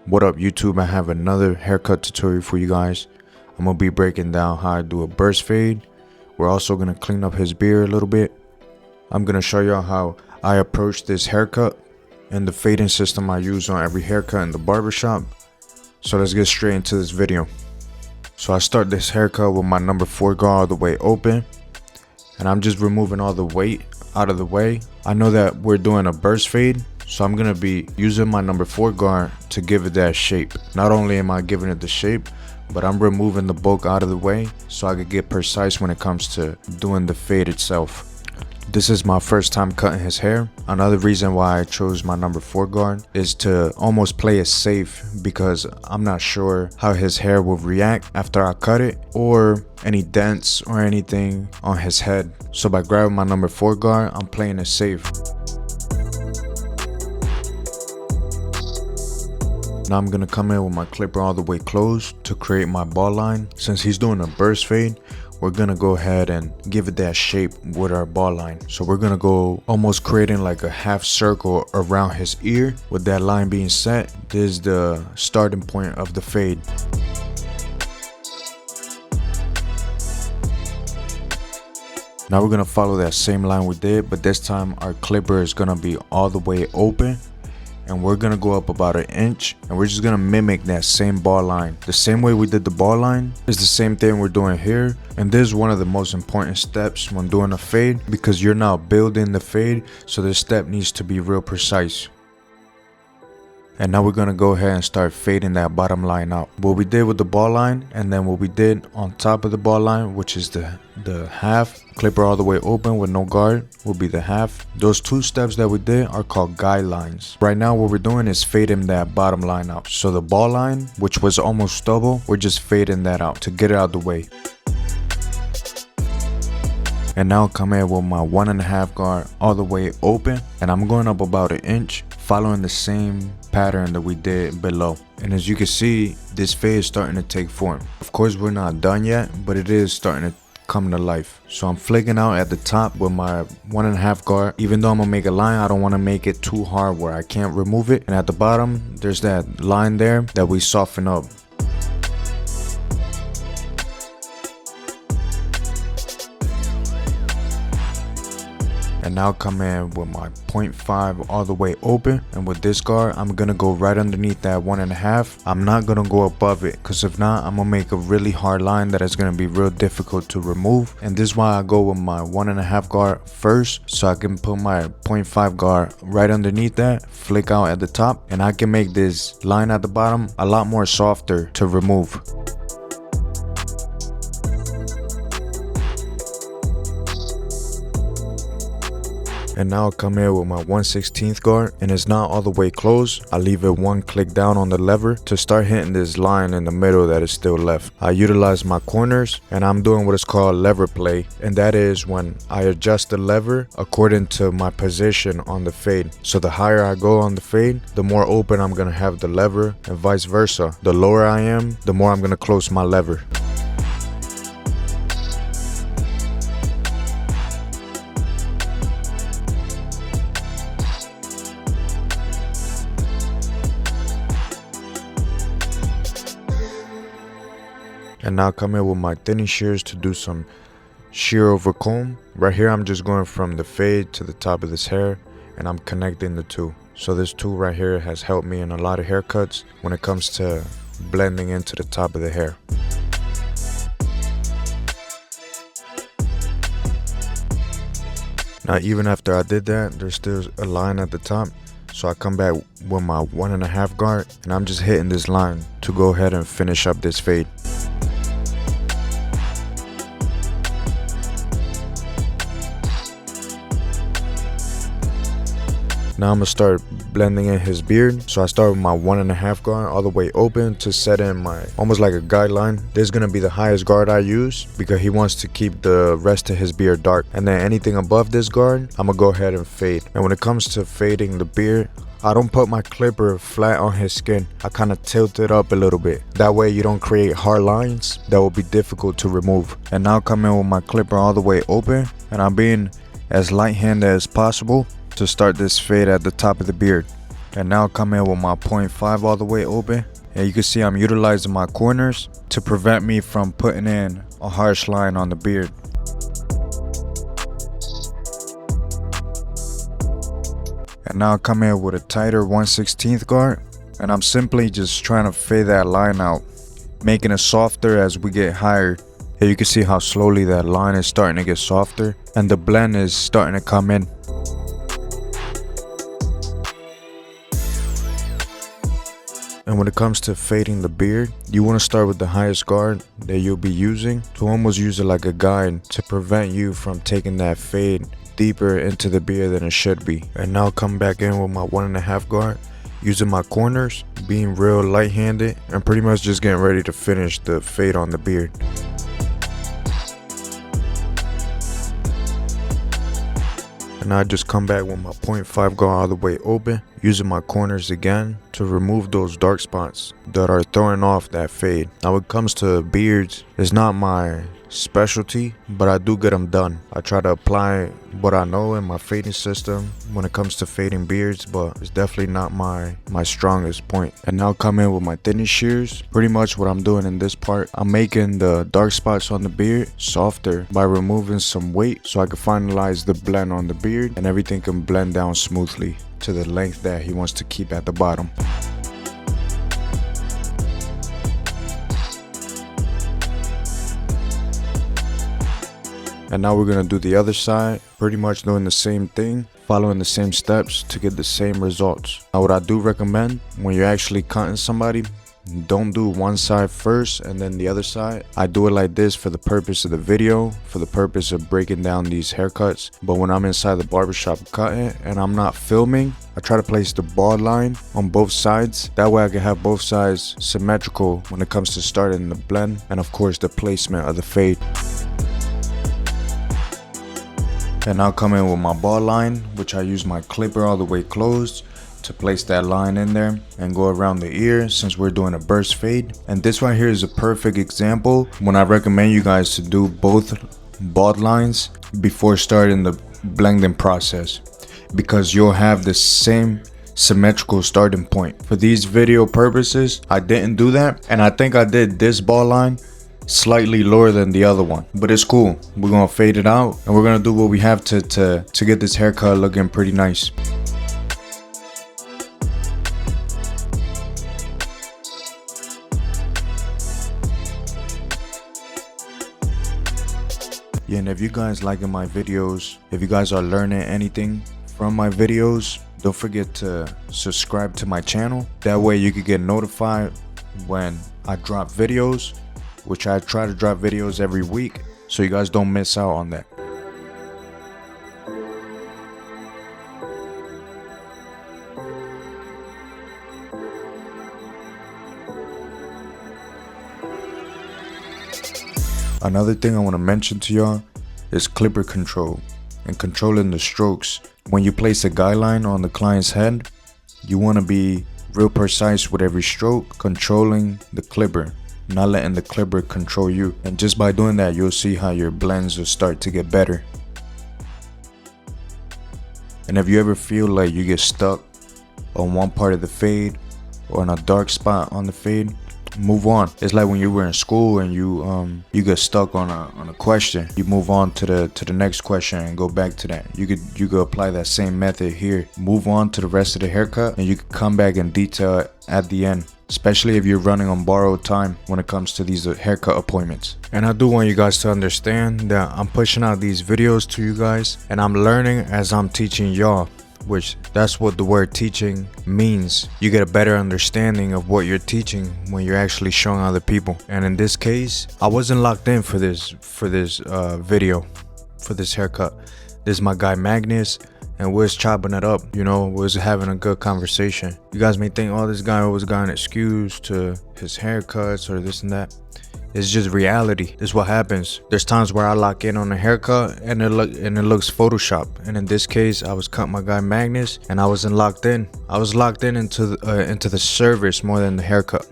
What up YouTube, I have another haircut tutorial for you guys. I'm going to be breaking down how I do a burst fade. We're also going to clean up his beard a little bit. I'm going to show y'all how I approach this haircut and the fading system I use on every haircut in the barbershop. So let's get straight into this video. So I start this haircut with my number 4 guard all the way open. And I'm just removing all the weight out of the way. I know that we're doing a burst fade, so I'm going to be using my number 4 guard to give it that shape. Not only am I giving it the shape, but I'm removing the bulk out of the way so I could get precise when it comes to doing the fade itself. This is my first time cutting his hair. Another reason why I chose my number 4 guard is to almost play it safe, because I'm not sure how his hair will react after I cut it, or any dents or anything on his head. So by grabbing my number 4 guard, I'm playing it safe. Now I'm going to come in with my clipper all the way closed to create my ball line. Since he's doing a burst fade, we're going to go ahead and give it that shape with our ball line. So we're going to go almost creating like a half circle around his ear with that line being set. This is the starting point of the fade. Now we're going to follow that same line we did, but this time our clipper is going to be all the way open. And we're going to go up about 1 inch, and we're just going to mimic that same ball line. The same way we did the ball line is the same thing we're doing here. And this is one of the most important steps when doing a fade, because you're now building the fade, so this step needs to be real precise. And now we're going to go ahead and start fading that bottom line out. What we did with the ball line, and then what we did on top of the ball line, which is the half, clipper all the way open with no guard, will be the half. Those 2 steps that we did are called guidelines. Right now what we're doing is fading that bottom line out. So the ball line, which was almost double, we're just fading that out to get it out of the way. And now come in with my 1.5 guard all the way open, and I'm going up about 1 inch, following the same pattern that we did below. And as you can see, this fade is starting to take form. Of course, we're not done yet, but it is starting to come to life. So I'm flicking out at the top with my 1.5 guard. Even though I'm gonna make a line, I don't want to make it too hard where I can't remove it. And at the bottom, there's that line there that we soften up. And now come in with my 0.5 all the way open, and with this guard I'm gonna go right underneath that 1.5. I'm not gonna go above it, because if not, I'm gonna make a really hard line that is gonna be real difficult to remove. And this is why I go with my 1.5 guard first, so I can put my 0.5 guard right underneath that, flick out at the top, and I can make this line at the bottom a lot more softer to remove. And now I'll come in with my 1/16 guard, and it's not all the way closed. I leave it 1 click down on the lever to start hitting this line in the middle that is still left. I utilize my corners, and I'm doing what is called lever play, and that is when I adjust the lever according to my position on the fade. So the higher I go on the fade, the more open I'm gonna have the lever, and vice versa. The lower I am, the more I'm gonna close my lever. And now come in with my thinning shears to do some shear over comb. Right here I'm just going from the fade to the top of this hair, and I'm connecting the two. So this tool right here has helped me in a lot of haircuts when it comes to blending into the top of the hair. Now even after I did that, there's still a line at the top. So I come back with my 1.5 guard, and I'm just hitting this line to go ahead and finish up this fade. Now I'm gonna start blending in his beard. So I start with my 1.5 guard all the way open to set in my almost like a guideline. This is gonna be the highest guard I use, because he wants to keep the rest of his beard dark. And then anything above this guard, I'm gonna go ahead and fade. And when it comes to fading the beard, I don't put my clipper flat on his skin. I kind of tilt it up a little bit. That way you don't create hard lines that will be difficult to remove. And now come in with my clipper all the way open, and I'm being as light-handed as possible to start this fade at the top of the beard. And now come in with my 0.5 all the way open. And you can see I'm utilizing my corners to prevent me from putting in a harsh line on the beard. And now come in with a tighter 1/16 guard. And I'm simply just trying to fade that line out, making it softer as we get higher. Here you can see how slowly that line is starting to get softer and the blend is starting to come in. And when it comes to fading the beard, you want to start with the highest guard that you'll be using to almost use it like a guide to prevent you from taking that fade deeper into the beard than it should be. And now come back in with my 1.5 guard, using my corners, being real light-handed, and pretty much just getting ready to finish the fade on the beard. And I just come back with my 0.5 guard all the way open, using my corners again to remove those dark spots that are throwing off that fade. Now when it comes to beards, it's not my specialty, but I do get them done. I try to apply what I know in my fading system when it comes to fading beards, but it's definitely not my strongest point. And now come in with my thinning shears. Pretty much what I'm doing in this part, I'm making the dark spots on the beard softer by removing some weight so I can finalize the blend on the beard and everything can blend down smoothly to the length that he wants to keep at the bottom. And now we're gonna do the other side, pretty much doing the same thing, following the same steps to get the same results. Now what I do recommend when you're actually cutting somebody, don't do one side first and then the other side. I do it like this for the purpose of the video, for the purpose of breaking down these haircuts. But when I'm inside the barbershop cutting and I'm not filming, I try to place the bald line on both sides. That way I can have both sides symmetrical when it comes to starting the blend and of course the placement of the fade. And I'll come in with my ball line, which I use my clipper all the way closed to place that line in there and go around the ear since we're doing a burst fade. And this right here is a perfect example when I recommend you guys to do both bald lines before starting the blending process, because you'll have the same symmetrical starting point. For these video purposes, I didn't do that, and I think I did this ball line slightly lower than the other one, but it's cool. We're gonna fade it out and we're gonna do what we have to get this haircut looking pretty nice. Yeah, and if you guys liking my videos, if you guys are learning anything from my videos, don't forget to subscribe to my channel. That way you can get notified when I drop videos, which I try to drop videos every week, so you guys don't miss out on that. Another thing I want to mention to y'all is clipper control and controlling the strokes. When you place a guideline on the client's head, you want to be real precise with every stroke, controlling the clipper, not letting the clipper control you. And just by doing that, you'll see how your blends will start to get better. And if you ever feel like you get stuck on one part of the fade or on a dark spot on the fade, move on. It's like when you were in school and you get stuck on a question, you move on to the next question and go back to that. You could apply that same method here. Move on to the rest of the haircut and you can come back and detail it at the end, especially if you're running on borrowed time when it comes to these haircut appointments. And I do want you guys to understand that I'm pushing out these videos to you guys and I'm learning as I'm teaching y'all, which that's what the word teaching means. You get a better understanding of what you're teaching when you're actually showing other people. And in this case, I wasn't locked in for this video, for this haircut. This is my guy Magnus, and we're just chopping it up, you know, we're just having a good conversation. You guys may think, oh, this guy always got an excuse to his haircuts or this and that. It's just reality. This is what happens. There's times where I lock in on a haircut and it looks Photoshop. And in this case, I was cutting my guy Magnus and I wasn't locked in. I was locked in into the service more than the haircut.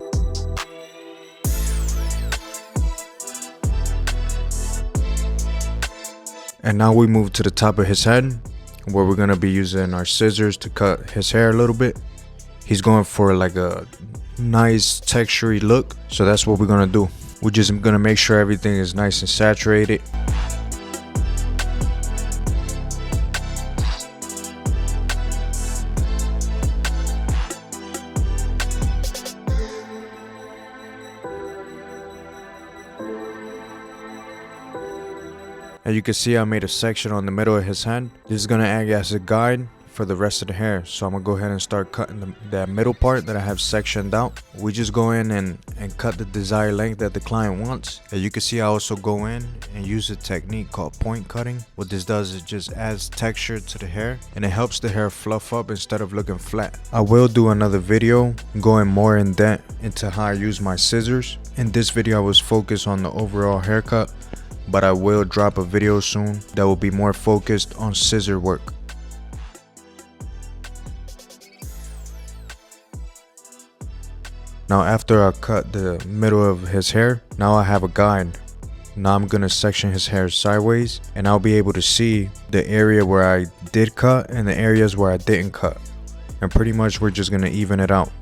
And now we move to the top of his head, where we're gonna be using our scissors to cut his hair a little bit. He's going for like a nice textury look, so that's what we're gonna do. We're just gonna make sure everything is nice and saturated. As you can see, I made a section on the middle of his head. This is gonna act as a guide for the rest of the hair. So I'm gonna go ahead and start cutting that middle part that I have sectioned out. We just go in and cut the desired length that the client wants. As you can see, I also go in and use a technique called point cutting. What this does is just adds texture to the hair, and it helps the hair fluff up instead of looking flat. I will do another video going more in depth into how I use my scissors. In this video, I was focused on the overall haircut, but I will drop a video soon that will be more focused on scissor work. Now after I cut the middle of his hair, now I have a guide. Now I'm gonna section his hair sideways, and I'll be able to see the area where I did cut and the areas where I didn't cut. And pretty much we're just gonna even it out.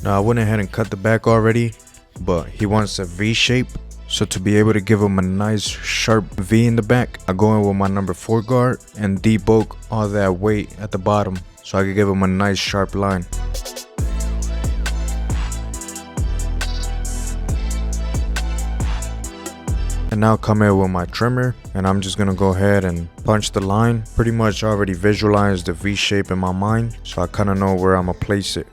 Now I went ahead and cut the back already, but he wants a V shape. So to be able to give him a nice sharp V in the back, I go in with my number 4 guard and debulk all that weight at the bottom so I can give him a nice sharp line. And now come in with my trimmer, and I'm just gonna go ahead and punch the line. Pretty much already visualize the V shape in my mind, so I kinda know where I'm gonna place it.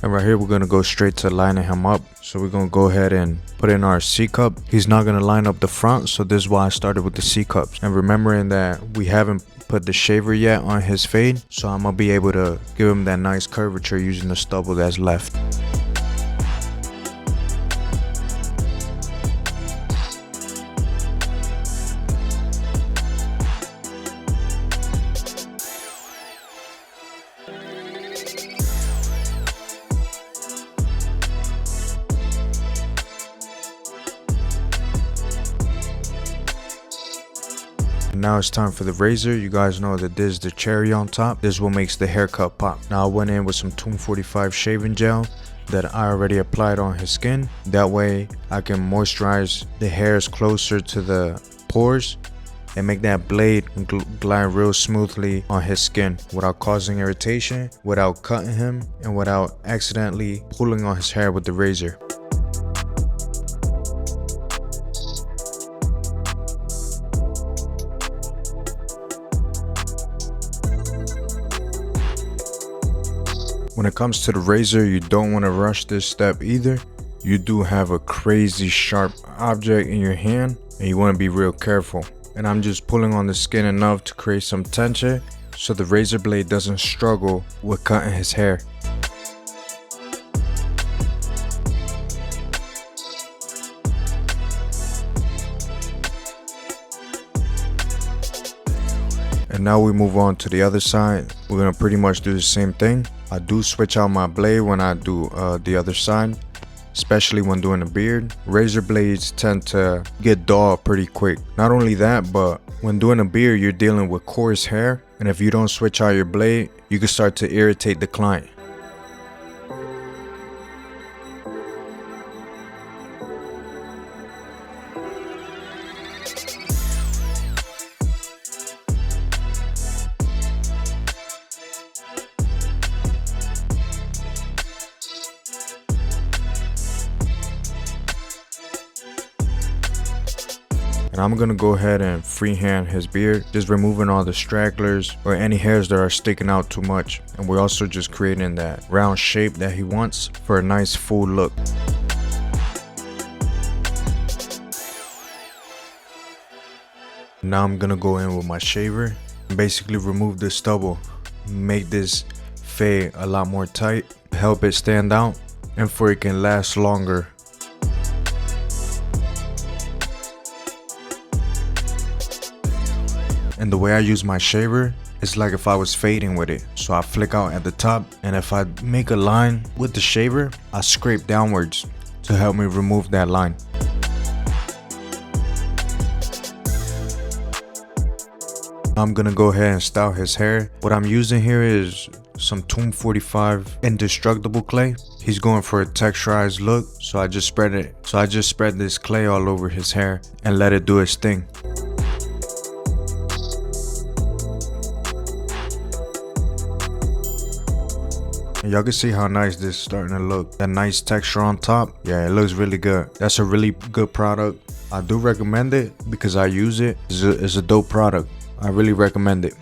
And right here, we're gonna go straight to lining him up. So we're gonna go ahead and put in our C cup. He's not gonna line up the front, so this is why I started with the C cups. And remembering that we haven't put the shaver yet on his fade, so I'm gonna be able to give him that nice curvature using the stubble that's left. Now it's time for the razor. You guys know that this is the cherry on top. This is what makes the haircut pop. Now I went in with some 245 shaving gel that I already applied on his skin. That way I can moisturize the hairs closer to the pores and make that blade glide real smoothly on his skin without causing irritation, without cutting him, and without accidentally pulling on his hair with the razor. When it comes to the razor, you don't want to rush this step either. You do have a crazy sharp object in your hand and you want to be real careful. And I'm just pulling on the skin enough to create some tension so the razor blade doesn't struggle with cutting his hair. And now we move on to the other side. We're gonna pretty much do the same thing. I do switch out my blade when I do the other side, especially when doing a beard. Razor blades tend to get dull pretty quick. Not only that, but when doing a beard, you're dealing with coarse hair, and if you don't switch out your blade, you can start to irritate the client. Now I'm gonna go ahead and freehand his beard, just removing all the stragglers or any hairs that are sticking out too much. And we're also just creating that round shape that he wants for a nice full look. Now I'm gonna go in with my shaver and basically remove the stubble, make this fade a lot more tight, help it stand out, and for it can last longer. And the way I use my shaver is like if I was fading with it. So I flick out at the top, and if I make a line with the shaver, I scrape downwards to help me remove that line. I'm gonna go ahead and style his hair. What I'm using here is some Tomb 45 indestructible clay. He's going for a texturized look, so I just spread this clay all over his hair and let it do its thing. And y'all can see how nice this is starting to look. That nice texture on top. Yeah, it looks really good. That's a really good product. I do recommend it because I use it. It's a dope product. I really recommend it.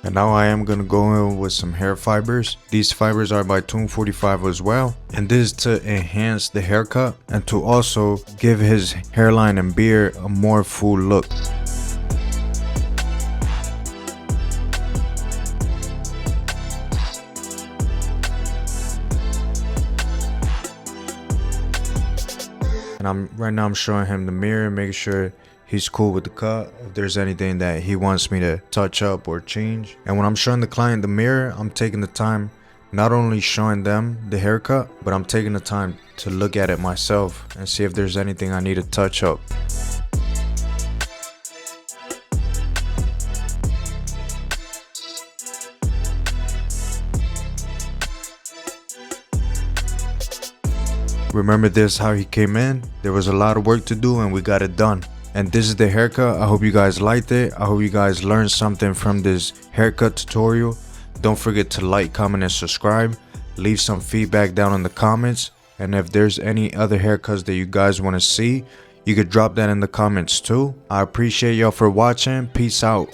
And now I am gonna go in with some hair fibers. These fibers are by Tomb 45 as well. And this is to enhance the haircut and to also give his hairline and beard a more full look. And right now I'm showing him the mirror, making sure he's cool with the cut, if there's anything that he wants me to touch up or change. And when I'm showing the client the mirror, I'm taking the time, not only showing them the haircut, but I'm taking the time to look at it myself and see if there's anything I need to touch up. Remember this how he came in? There was a lot of work to do and we got it done. And this is the haircut. I hope you guys liked it. I hope you guys learned something from this haircut tutorial. Don't forget to like, comment, and subscribe. Leave some feedback down in the comments. And if there's any other haircuts that you guys want to see, you could drop that in the comments too. I appreciate y'all for watching. Peace out.